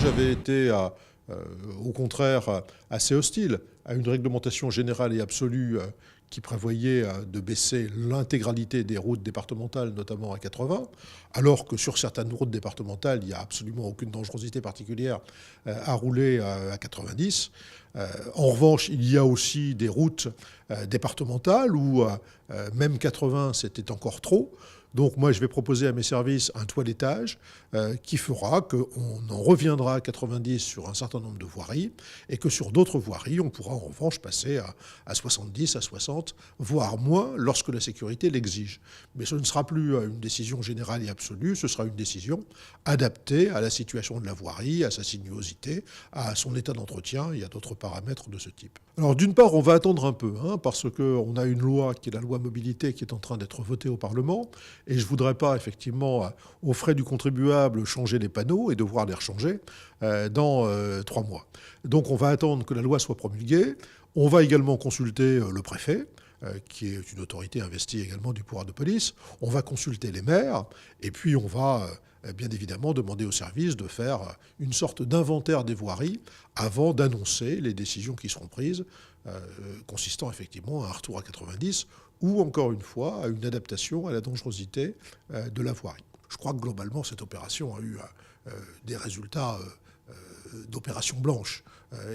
J'avais été, au contraire, assez hostile à une réglementation générale et absolue qui prévoyait de baisser l'intégralité des routes départementales, notamment à 80, alors que sur certaines routes départementales, il n'y a absolument aucune dangerosité particulière à rouler à 90. En revanche, il y a aussi des routes départementales où même 80, c'était encore trop. Donc moi, je vais proposer à mes services un toilettage qui fera qu'on en reviendra à 90 sur un certain nombre de voiries et que sur d'autres voiries, on pourra en revanche passer à 70, à 60, voire moins lorsque la sécurité l'exige. Mais ce ne sera plus une décision générale et absolue, ce sera une décision adaptée à la situation de la voirie, à sa sinuosité, à son état d'entretien et à d'autres paramètres de ce type. Alors d'une part, on va attendre un peu, parce qu'on a une loi qui est la loi mobilité qui est en train d'être votée au Parlement. Et je ne voudrais pas, effectivement, aux frais du contribuable, changer les panneaux et devoir les rechanger dans 3 mois. Donc on va attendre que la loi soit promulguée. On va également consulter le préfet, qui est une autorité investie également du pouvoir de police. On va consulter les maires. Et puis on va bien évidemment demander aux services de faire une sorte d'inventaire des voiries avant d'annoncer les décisions qui seront prises, consistant effectivement à un retour à 90 ou encore une fois à une adaptation à la dangerosité de la voirie. Je crois que globalement cette opération a eu des résultats d'opération blanche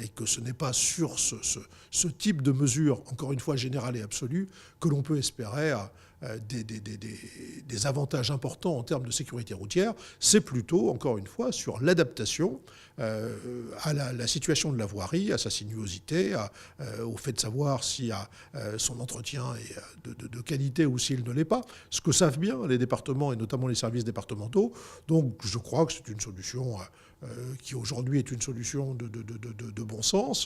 et que ce n'est pas sur ce type de mesure, encore une fois générale et absolue, que l'on peut espérer des avantages importants en termes de sécurité routière. C'est plutôt, encore une fois, sur l'adaptation à la situation de la voirie, à sa sinuosité, au fait de savoir si son entretien est de qualité ou s'il ne l'est pas, ce que savent bien les départements et notamment les services départementaux. Donc je crois que c'est une solution qui aujourd'hui est une solution de bon sens.